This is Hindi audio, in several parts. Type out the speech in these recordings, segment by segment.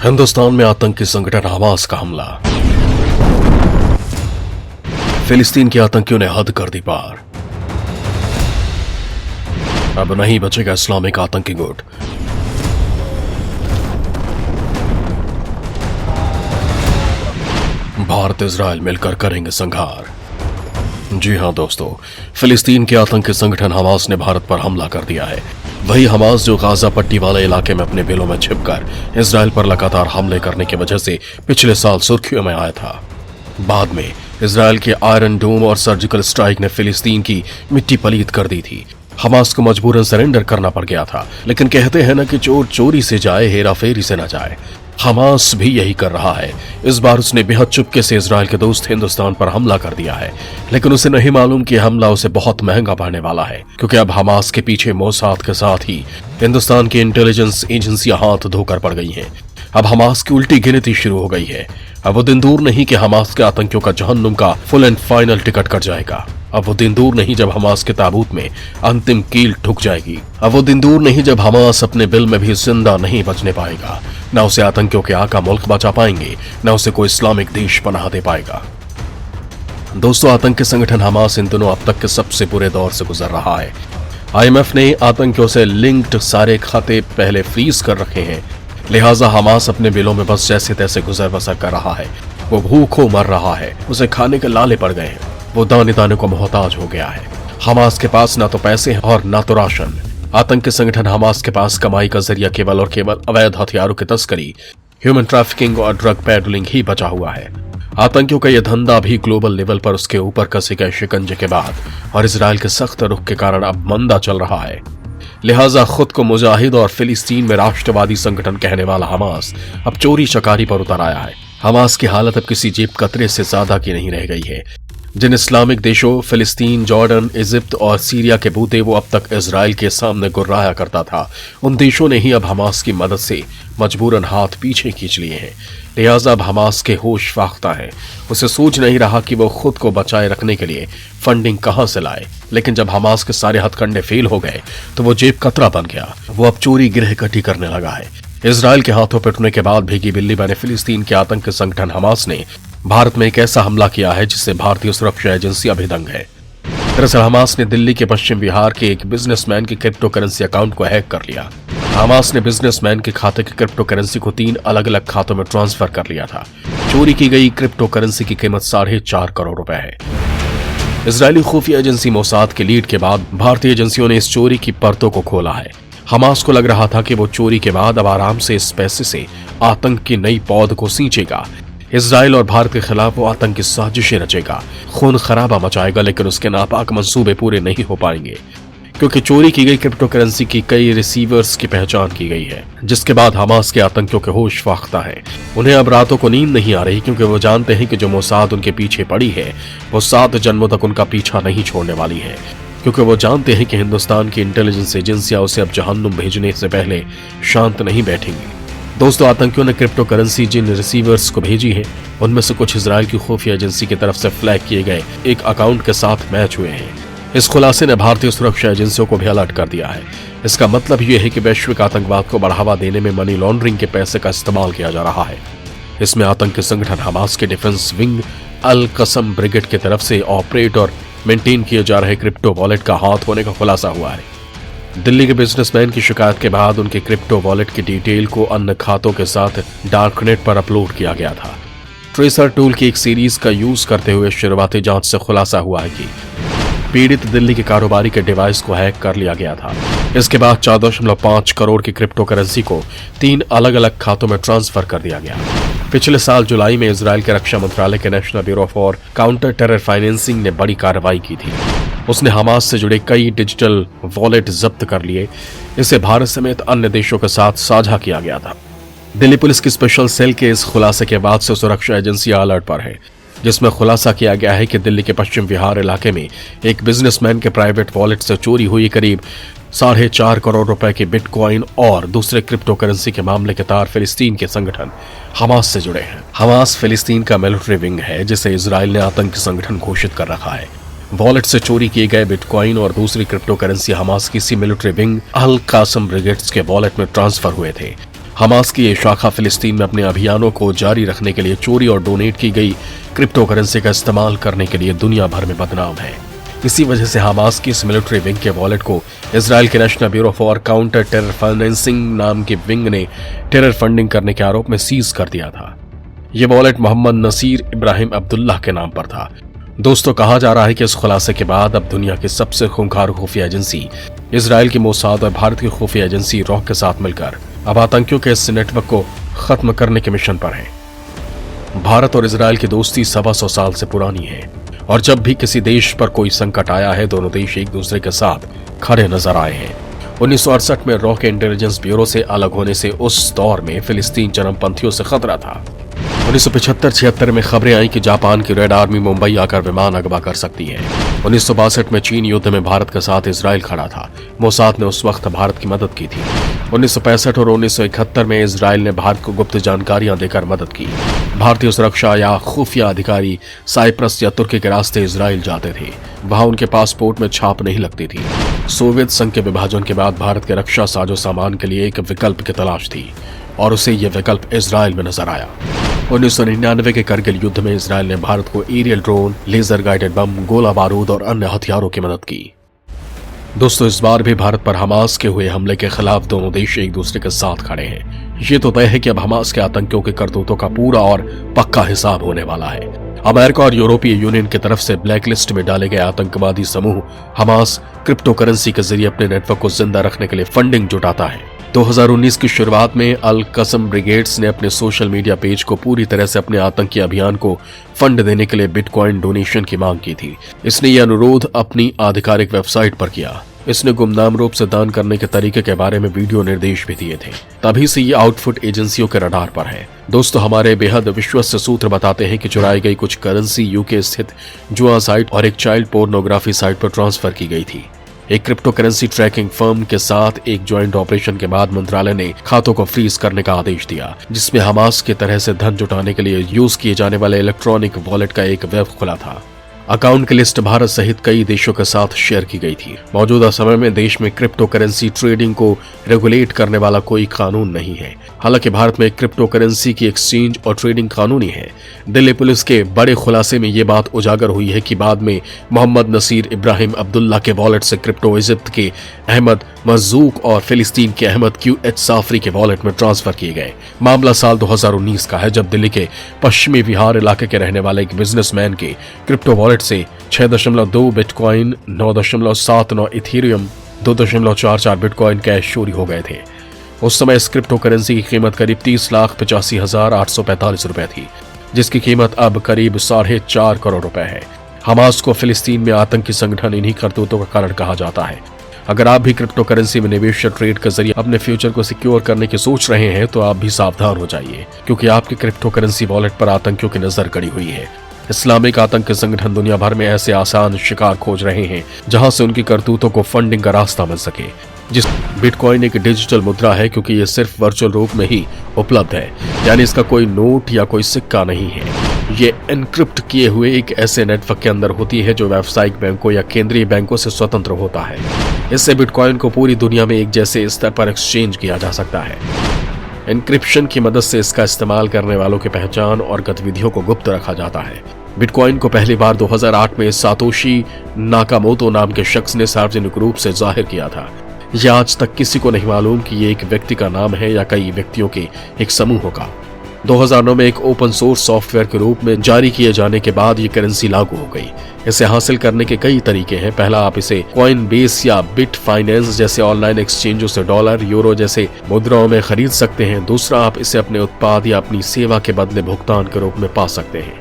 हिंदुस्तान में आतंकी संगठन हमास का हमला। फिलिस्तीन के आतंकियों ने हद कर दी पार। अब नहीं बचेगा इस्लामिक आतंकी गुट। भारत इजराइल मिलकर करेंगे संहार। जी हां दोस्तों, फिलिस्तीन के आतंकी संगठन हमास ने भारत पर हमला कर दिया है। वही हमास जो गाजा पट्टी वाले इलाके में अपने बिलों में छिपकर इजराइल पर लगातार हमले करने की वजह से पिछले साल सुर्खियों में आया था। बाद में इजराइल के आयरन डोम और सर्जिकल स्ट्राइक ने फिलिस्तीन की मिट्टी पलीत कर दी थी। हमास को मजबूरन सरेंडर करना पड़ गया था, लेकिन कहते हैं ना कि चोर चोरी से जाए, हेरा फेरी से न जाए। हमास भी यही कर रहा है। इस बार उसने बेहद चुपके से इजराइल के दोस्त हिंदुस्तान पर हमला कर दिया है, लेकिन उसे नहीं मालूम कि हमला उसे बहुत महंगा पड़ने वाला है, क्योंकि अब हमास के पीछे मोसाद के साथ ही हिंदुस्तान की इंटेलिजेंस एजेंसियां हाथ धोकर पड़ गई हैं। अब हमास की उल्टी गिनती शुरू हो गई है। अब वो दिन दूर नहीं कि हमास के आतंकियों का जहन्नुम का full and final ticket cut जाएगा। अब वो दिन दूर नहीं जब हमास के ताबूत में अंतिम कील ठुक जाएगी। अब वो दिन दूर नहीं जब हमास अपने बिल में भी जिंदा नहीं बचने पाएगा। न उसे आतंकियों के आका मुल्क बचा पाएंगे, न उसे कोई इस्लामिक देश पनाह दे पाएगा। दोस्तों, आतंकी संगठन हमास इन दिनों अब तक के सबसे बुरे दौर से गुजर रहा है। IMF ने आतंकियों से लिंक्ड सारे खाते पहले फ्रीज कर रखे हैं, लिहाजा हमास अपने बिलों में बस जैसे तैसे गुजर बसर कर रहा है। वो भूखों मर रहा है, उसे खाने के लाले पड़ गए हैं, वो दाने दाने को मोहताज हो गया है। हमास के पास ना तो पैसे हैं और ना तो राशन। आतंकी संगठन हमास के पास कमाई का जरिया केवल और केवल अवैध हथियारों की तस्करी, ह्यूमन ट्रैफिकिंग और ड्रग पैडलिंग ही बचा हुआ है। आतंकियों का यह धंधा भी ग्लोबल लेवल पर उसके ऊपर कसे गए शिकंजे के बाद और इजराइल के सख्त रुख के कारण अब मंदा चल रहा है। लिहाजा खुद को मुजाहिद और फिलिस्तीन में राष्ट्रवादी संगठन कहने वाला हमास अब चोरी चकारी पर उतर आया है। हमास की हालत अब किसी जेब कतरे से ज्यादा की नहीं रह गई है। जिन इस्लामिक देशों फिलिस्तीन, जॉर्डन, इजिप्ट और सीरिया के बूते वो अब तक इजराइल के सामने गुर्राया करता था, उन देशों ने ही अब हमास की मदद से मजबूरन हाथ पीछे खींच लिए हैं। लिहाजा अब हमास के होश फाख्ता है। उसे सोच नहीं रहा कि वो खुद को बचाए रखने के लिए फंडिंग कहां से लाए। लेकिन जब हमास के सारे हथकंडे फेल हो गए तो वो जेब कतरा बन गया। वो अब चोरी गिरह इकट्ठी करने लगा है। इजराइल के हाथों पिटने के बाद भीगी बिल्ली बने फिलिस्तीन के आतंकी संगठन हमास ने भारत में एक ऐसा हमला किया है जिससे भारतीय सुरक्षा एजेंसी अभिदंग है। दरअसल हमास ने दिल्ली के पश्चिम बिहार के एक बिजनेसमैन के क्रिप्टो करेंसी अकाउंट को हैक कर लिया। हमास ने बिजनेसमैन के खाते की क्रिप्टो करेंसी को 3 अलग अलग खातों में ट्रांसफर कर लिया था। चोरी की गई क्रिप्टो करेंसी की कीमत 4.5 करोड़ रुपए है। इजरायली खुफिया एजेंसी मोसाद के लीड के बाद भारतीय एजेंसियों ने इस चोरी की परतों को खोला है। हमास को लग रहा था कि वो चोरी के बाद अब आराम से इस पैसे से आतंक की नई पौध को सींचेगा। इजराइल और भारत के खिलाफ वो आतंकी साजिशें रचेगा, खून खराबा मचाएगा, लेकिन उसके नापाक मंसूबे पूरे नहीं हो पाएंगे, क्योंकि चोरी की गई क्रिप्टो करेंसी की कई रिसीवर्स की पहचान की गई है। जिसके बाद हमास के आतंकियों के होश फाख्ता है। उन्हें अब रातों को नींद नहीं आ रही, क्योंकि वो जानते हैं कि जो मोसाद उनके पीछे पड़ी है वो 7 जन्मों तक उनका पीछा नहीं छोड़ने वाली है, क्योंकि वो जानते हैं कि हिंदुस्तान की इंटेलिजेंस एजेंसियां उसे अब जहन्नुम भेजने से पहले शांत नहीं बैठेंगी। दोस्तों, आतंकियों ने क्रिप्टो करेंसी जिन रिसीवर्स को भेजी है उनमें से कुछ इजराइल की खुफिया एजेंसी की तरफ से फ्लैग किए गए एक अकाउंट के साथ मैच हुए हैं। इस खुलासे ने भारतीय सुरक्षा एजेंसियों को भी अलर्ट कर दिया है। इसका मतलब यह है कि वैश्विक आतंकवाद को बढ़ावा देने में मनी लॉन्ड्रिंग के पैसे का इस्तेमाल किया जा रहा है। इसमें आतंकी संगठन हमास के डिफेंस विंग अल कसम ब्रिगेड की तरफ से ऑपरेट और मेंटेन किए जा रहे क्रिप्टो वॉलेट का हाथ होने का खुलासा हुआ है। दिल्ली के बिजनेसमैन की शिकायत के बाद उनके क्रिप्टो वॉलेट की डिटेल को अन्य खातों के साथ डार्कनेट पर अपलोड किया गया था। ट्रेसर टूल की एक सीरीज का यूज करते हुए शुरुआती जांच से खुलासा हुआ है कि पीड़ित दिल्ली के कारोबारी के डिवाइस को हैक कर लिया गया था। इसके बाद 4.5 करोड़ की क्रिप्टो करेंसी को 3 अलग अलग खातों में ट्रांसफर कर दिया गया। पिछले साल जुलाई में इजराइल के रक्षा मंत्रालय के national bureau for counter terror financing ने बड़ी कार्रवाई की थी। उसने हमास से जुड़े कई डिजिटल वॉलेट जब्त कर लिए। इसे भारत समेत अन्य देशों के साथ साझा किया गया था। दिल्ली पुलिस की स्पेशल सेल के इस खुलासे के बाद से सुरक्षा एजेंसियां अलर्ट पर है, जिसमें खुलासा किया गया है कि दिल्ली के पश्चिम बिहार इलाके में एक बिजनेसमैन के प्राइवेट वॉलेट से चोरी हुई करीब 4.5 करोड़ रुपए के बिटकॉइन और दूसरे क्रिप्टो करेंसी के मामले के तार फिलिस्तीन के संगठन हमास से जुड़े हैं। हमास फिलिस्तीन का मिलिट्री विंग है, जिसे इजराइल ने आतंकी संगठन घोषित कर रखा है। वॉलेट से चोरी किए गए बिटकॉइन और दूसरी क्रिप्टो करेंसी हमास की सी मिलिट्री विंग अल कासम ब्रिगेड्स के वॉलेट में ट्रांसफर हुए थे। हमास की ये शाखा फिलिस्तीन में अपने अभियानों को जारी रखने के लिए चोरी और डोनेट की गई क्रिप्टो करेंसी का इस्तेमाल करने के लिए दुनिया भर में बदनाम है। इसी वजह से हमास की इस मिलिट्री विंग के वॉलेट को इजराइल के national bureau for counter terror financing नाम की विंग ने टेरर फंडिंग करने के आरोप में सीज कर दिया था। यह वॉलेट मोहम्मद नसीर इब्राहिम अब्दुल्लाह के नाम पर था। दोस्तों, कहा जा रहा है कि इस खुलासे के बाद अब दुनिया की सबसे खूंखार खुफिया एजेंसी इजराइल की मोसाद और भारत की खुफिया एजेंसी रॉ के साथ मिलकर अब आतंकियों के इस नेटवर्क को खत्म करने के मिशन पर है। भारत और इजराइल की दोस्ती 125 साल से पुरानी है और जब भी किसी देश पर कोई संकट आया है दोनों देश एक दूसरे के साथ खड़े नजर आए हैं। 1968 में रॉ के इंटेलिजेंस ब्यूरो से अलग होने से उस दौर में फिलिस्तीन चरमपंथियों से खतरा था। 1975-76 में खबरें आई कि जापान की रेड आर्मी मुंबई आकर विमान अगवा कर सकती है। 1962 में चीन युद्ध में भारत के साथ इजराइल खड़ा था। मोसाद ने उस वक्त भारत की मदद की थी। 1965 और 1971 में इजराइल ने भारत को गुप्त जानकारियां देकर मदद की। भारतीय सुरक्षा या खुफिया अधिकारी साइप्रस या तुर्की के रास्ते इजराइल जाते थे। वहां उनके पासपोर्ट में छाप नहीं लगती थी। सोवियत संघ के विभाजन के बाद भारत के रक्षा साजो सामान के लिए एक विकल्प की तलाश थी और उसे यह विकल्प इजराइल में नजर आया। 1999 के करगिल युद्ध में इजराइल ने भारत को aerial drone, laser guided bomb, गोला बारूद और अन्य हथियारों की मदद की। दोस्तों, इस बार भी भारत पर हमास के हुए हमले के खिलाफ दोनों देश एक दूसरे के साथ खड़े हैं। ये तो तय है कि अब हमास के आतंकियों के करतूतों का पूरा और पक्का हिसाब होने वाला है। अमेरिका और यूरोपीय यूनियन की तरफ से ब्लैकलिस्ट में डाले गए आतंकवादी समूह हमास क्रिप्टो करेंसी के जरिए अपने नेटवर्क को जिंदा रखने के लिए फंडिंग जुटाता है। 2019 की शुरुआत में अल कसम ब्रिगेड्स ने अपने सोशल मीडिया पेज को पूरी तरह से अपने आतंकी अभियान को फंड देने के लिए बिटकॉइन डोनेशन की मांग की थी। इसने यह अनुरोध अपनी आधिकारिक वेबसाइट पर किया। इसने गुमनाम रूप से दान करने के तरीके के बारे में वीडियो निर्देश भी दिए थे। तभी से ये आउटफुट एजेंसियों के रडार पर है। दोस्तों, हमारे बेहद विश्वस्त सूत्र बताते हैं कि चुराई गई कुछ करेंसी यूके स्थित जुआ साइट और एक चाइल्ड पोर्नोग्राफी साइट पर ट्रांसफर की गई थी। एक क्रिप्टो करेंसी ट्रैकिंग फर्म के साथ एक ज्वाइंट ऑपरेशन के बाद मंत्रालय ने खातों को फ्रीज करने का आदेश दिया, जिसमें हमास की तरह से धन जुटाने के लिए यूज किए जाने वाले इलेक्ट्रॉनिक वॉलेट का एक वेब खुला था। अकाउंट की लिस्ट भारत सहित कई देशों के साथ शेयर की गई थी। मौजूदा समय में देश में क्रिप्टो करेंसी ट्रेडिंग को रेगुलेट करने वाला कोई कानून नहीं है। हालांकि भारत में क्रिप्टो करेंसी की एक्सचेंज और ट्रेडिंग कानूनी है। दिल्ली पुलिस के बड़े खुलासे में ये बात उजागर हुई है कि बाद में मोहम्मद नसीर इब्राहिम अब्दुल्ला के वॉलेट से क्रिप्टो इजिप्ट के अहमद मजूक और फिलिस्तीन के अहमद QH साफरी के वॉलेट में ट्रांसफर किए गए। मामला साल 2019 का है, जब दिल्ली के पश्चिमी विहार इलाके के रहने वाले एक बिजनेसमैन के क्रिप्टो वॉलेट से 6.2 बिटकॉइन, 9.79 इथेरियम, 2.44 बिटकॉइन कैश चोरी हो गए थे। उस समय इस क्रिप्टो करेंसी की कीमत करीब 30,85,845 रुपए थी, जिसकी कीमत अब करीब 4.5 करोड़ रुपए है। हमास को फिलिस्तीन में आतंकी संगठन इन्हीं करतूतों का कारण कहा जाता है। अगर आप भी क्रिप्टो करेंसी में निवेश या ट्रेड के जरिए अपने फ्यूचर को सिक्योर करने की सोच रहे हैं तो आप भी सावधान हो जाइए, क्योंकि आपके क्रिप्टो करेंसी वॉलेट पर आतंकियों की नजर गड़ी हुई है। इस्लामिक आतंकी संगठन दुनिया भर में ऐसे आसान शिकार खोज रहे हैं जहां से उनकी करतूतों को फंडिंग का रास्ता मिल सके। जिस बिटकॉइन एक डिजिटल मुद्रा है, क्योंकि ये सिर्फ वर्चुअल रूप में ही उपलब्ध है, यानी इसका कोई नोट या कोई सिक्का नहीं है। ये एनक्रिप्ट किए हुए एक ऐसे नेटवर्क के अंदर होती है जो व्यावसायिक बैंकों या केंद्रीय बैंकों से स्वतंत्र होता है। इससे बिटकॉइन को पूरी दुनिया में एक जैसे स्तर पर एक्सचेंज किया जा सकता है। एन्क्रिप्शन की मदद से इसका इस्तेमाल करने वालों की पहचान और गतिविधियों को गुप्त रखा जाता है। बिटकॉइन को पहली बार 2008 में सातोशी नाकामोतो नाम के शख्स ने सार्वजनिक रूप से जाहिर किया था। यह आज तक किसी को नहीं मालूम कि ये एक व्यक्ति का नाम है या कई व्यक्तियों के एक समूह का। 2009 में एक ओपन सोर्स सॉफ्टवेयर के रूप में जारी किए जाने के बाद ये करेंसी लागू हो गई। इसे हासिल करने के कई तरीके हैं। पहला, आप इसे कॉइन बेस या बिट फाइनेंस जैसे ऑनलाइन एक्सचेंजों से डॉलर, यूरो जैसे मुद्राओं में खरीद सकते हैं। दूसरा, आप इसे अपने उत्पाद या अपनी सेवा के बदले भुगतान के रूप में पा सकते हैं।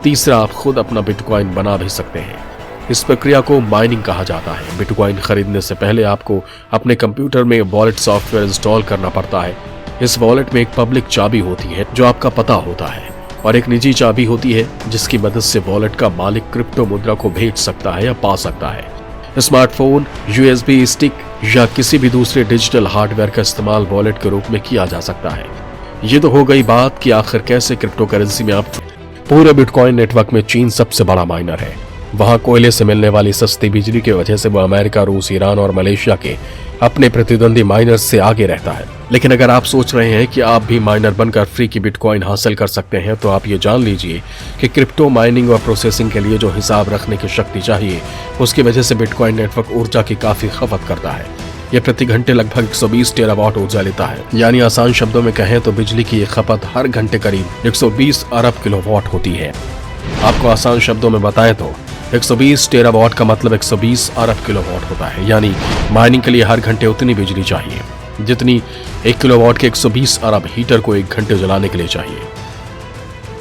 तीसरा, आप खुद अपना बिटकॉइन बना भी सकते हैं। इस प्रक्रिया को माइनिंग कहा जाता है। बिटकॉइन खरीदने से पहले आपको अपने कंप्यूटर में वॉलेट सॉफ्टवेयर इंस्टॉल करना पड़ता है। इस वॉलेट में एक पब्लिक चाबी होती है जो आपका पता होता है, और एक निजी चाबी होती है जिसकी मदद से वॉलेट का मालिक क्रिप्टो मुद्रा को भेज सकता है या पा सकता है। स्मार्टफोन, USB स्टिक या किसी भी दूसरे डिजिटल हार्डवेयर का इस्तेमाल वॉलेट के रूप में किया जा सकता है। ये तो हो गई बात कि आखिर कैसे क्रिप्टो करेंसी में आप। पूरे बिटकॉइन नेटवर्क में चीन सबसे बड़ा माइनर है। वहां कोयले से मिलने वाली सस्ती बिजली की वजह से वो अमेरिका, रूस, ईरान और मलेशिया के अपने प्रतिद्वंदी माइनर्स से आगे रहता है। लेकिन अगर आप सोच रहे हैं कि आप भी माइनर बनकर फ्री की बिटकॉइन हासिल कर सकते हैं, तो आप ये जान लीजिए कि क्रिप्टो माइनिंग और प्रोसेसिंग के लिए जो हिसाब रखने की शक्ति चाहिए, उसकी वजह से बिटकॉइन नेटवर्क ऊर्जा की काफी खपत करता है। यह प्रति घंटे लगभग 120 टेरावाट ऊर्जा लेता है। यानी आसान शब्दों में कहें तो बिजली की ये खपत हर घंटे करीब 120 अरब किलोवाट होती है। आपको आसान शब्दों में बताएं तो 120 टेरावाट का मतलब 120 अरब किलोवाट होता है। यानी माइनिंग के लिए हर घंटे उतनी बिजली चाहिए जितनी 1 किलोवाट के 120 अरब हीटर को 1 घंटे जलाने के लिए चाहिए।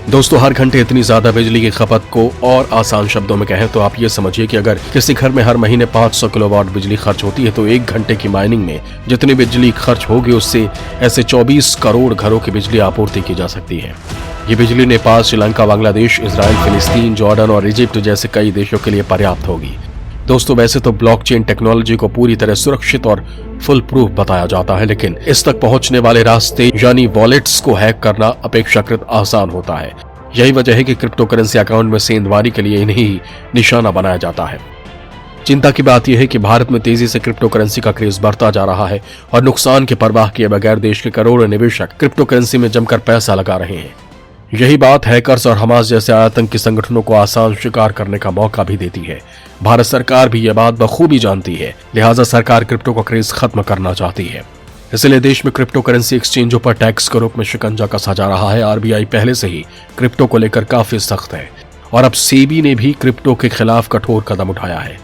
दोस्तों, हर घंटे इतनी ज्यादा बिजली की खपत को और आसान शब्दों में कहें तो आप ये समझिए कि अगर किसी घर में हर महीने 500 किलोवाट बिजली खर्च होती है, तो 1 घंटे की माइनिंग में जितनी बिजली खर्च होगी, उससे ऐसे 24 करोड़ घरों की बिजली आपूर्ति की जा सकती है। ये बिजली नेपाल, श्रीलंका, बांग्लादेश, इजराइल, फिलिस्तीन, जॉर्डन और इजिप्ट जैसे कई देशों के लिए पर्याप्त होगी। दोस्तों, वैसे तो ब्लॉकचेन टेक्नोलॉजी को पूरी तरह सुरक्षित और फुल प्रूफ बताया जाता है, लेकिन इस तक पहुंचने वाले रास्ते यानी वॉलेट्स को हैक करना अपेक्षाकृत आसान होता है। यही वजह है कि क्रिप्टो करेंसी अकाउंट में सेंधमारी के लिए इन्हीं निशाना बनाया जाता है। चिंता की बात यह है कि भारत में तेजी से क्रिप्टो करेंसी का क्रेज बढ़ता जा रहा है और नुकसान की परवाह किए बगैर देश के करोड़ों निवेशक क्रिप्टो करेंसी में जमकर पैसा लगा रहे हैं। यही बात हैकर्स और हमास जैसे आतंकी संगठनों को आसान शिकार करने का मौका भी देती है। भारत सरकार भी यह बात बखूबी जानती है, लिहाजा सरकार क्रिप्टो का क्रेज खत्म करना चाहती है। इसलिए देश में क्रिप्टो करेंसी एक्सचेंजों पर टैक्स के रूप में शिकंजा कसा जा रहा है। आरबीआई पहले से ही क्रिप्टो को लेकर काफी सख्त है और अब सेबी ने भी क्रिप्टो के खिलाफ कठोर कदम उठाया है।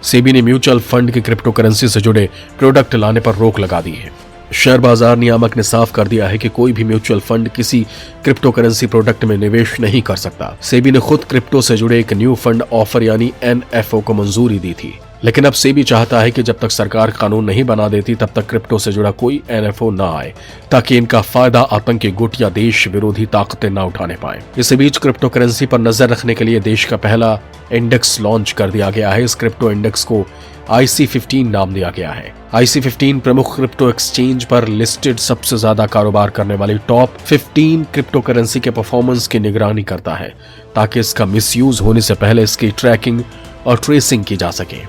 सेबी ने म्यूचुअल फंड की क्रिप्टो करेंसी से जुड़े प्रोडक्ट लाने पर रोक लगा दी है। शेयर बाजार नियामक ने साफ कर दिया है कि कोई भी म्यूचुअल फंड किसी क्रिप्टो करेंसी प्रोडक्ट में निवेश नहीं कर सकता। सेबी ने खुद क्रिप्टो से जुड़े एक न्यू फंड ऑफर यानी NFO को मंजूरी दी थी, लेकिन अब सेबी चाहता है कि जब तक सरकार कानून नहीं बना देती तब तक क्रिप्टो से जुड़ा कोई NFO ना आए, ताकि इनका फायदा आतंकी गुट या देश विरोधी ताकतें ना उठाने पाए। इसी बीच क्रिप्टो करेंसी पर नजर रखने के लिए देश का पहला इंडेक्स लॉन्च कर दिया गया है। इस क्रिप्टो इंडेक्स को IC15 नाम दिया गया है। IC15 प्रमुख क्रिप्टो एक्सचेंज पर लिस्टेड सबसे ज्यादा कारोबार करने वाली टॉप 15 क्रिप्टो करेंसी के परफॉर्मेंस की निगरानी करता है, ताकि इसका मिसयूज होने से पहले इसकी ट्रैकिंग और ट्रेसिंग की जा सके।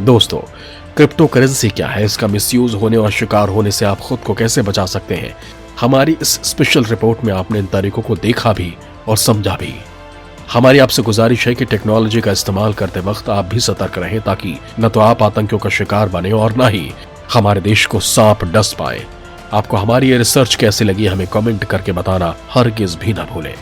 दोस्तों, क्रिप्टो करेंसी क्या है, इसका मिसयूज होने और शिकार होने से आप खुद को कैसे बचा सकते हैं, हमारी इस स्पेशल रिपोर्ट में आपने इन तरीकों को देखा भी और समझा भी। हमारी आपसे गुजारिश है कि टेक्नोलॉजी का इस्तेमाल करते वक्त आप भी सतर्क रहें, ताकि न तो आप आतंकियों का शिकार बने और न ही हमारे देश को सांप डस पाए। आपको हमारी ये रिसर्च कैसी लगी, हमें कमेंट करके बताना हरगिज भी न भूलें।